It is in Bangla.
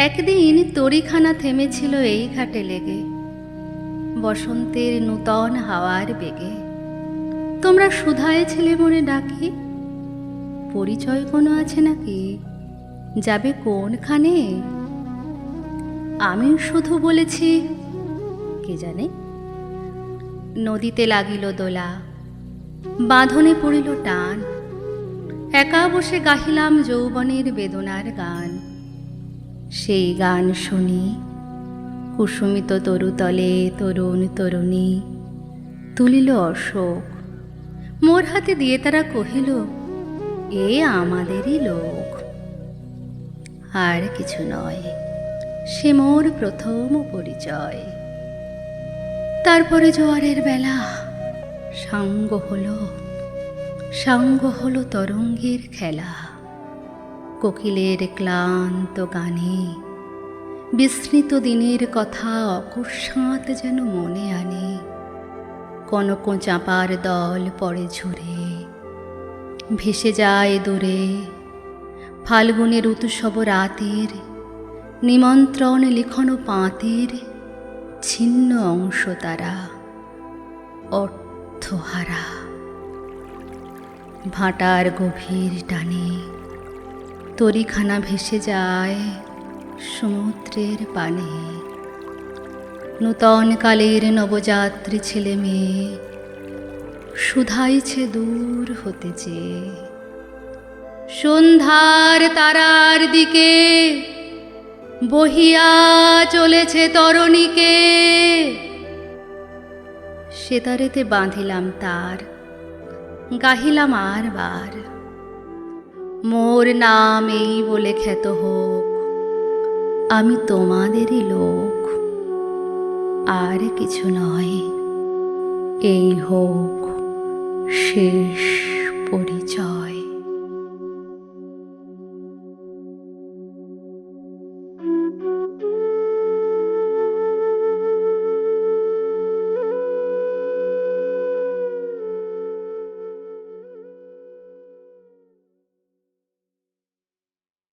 একদিন তরিখানা থেমেছিল এই ঘাটে লেগে, বসন্তের নূতন হাওয়ার বেগে। তোমরা শুধায় ছেলে মনে ডাকি, পরিচয় কোনো আছে নাকি, যাবে কোনখানে? আমি শুধু বলেছি কে জানে। নদীতে লাগিল দোলা, বাঁধনে পড়িল টান, একা বসে গাহিলাম যৌবনের বেদনার গান। সেই গান শুনি কুসুমিত তরুতলে তরুণ তরুণী তুলিল অশোক, মোর হাতে দিয়ে তারা কহিল, এ আমাদেরই লোক। আর কিছু নয়, সে মোর প্রথম পরিচয়। তারপরে জোয়ারের বেলা সাঙ্গ হলো তরঙ্গের খেলা। কোকিলের ক্লান্ত গানে বিস্মৃত দিনের কথা অকস্মাৎ যেন মনে আনে। কনক চাঁপার দল পড়ে ঝরে, ভেসে যায় দূরে। ফাল্গুনের উৎসব রাতের নিমন্ত্রণ লিখন পাঁতের ছিন্ন অংশ তারা, অর্থহারা। ভাটার গভীর টানে তরিখানা ভেসে যায় সমুদ্রের পানে। নূতন কালের নবযাত্রী ছেলে মেয়ে শুধাইছে দূর হতে চেয়ে। সন্ধ্যার তারার দিকে বহিয়া চলেছে তরণীকে। সেতারেতে বাঁধিলাম তার, গাহিলাম আর বার, মোর নাম এই বলে খ্যাত হোক, আমি তোমাদেরই লোক। আর কিছু নয়, এই হোক শেষ পরিচয়।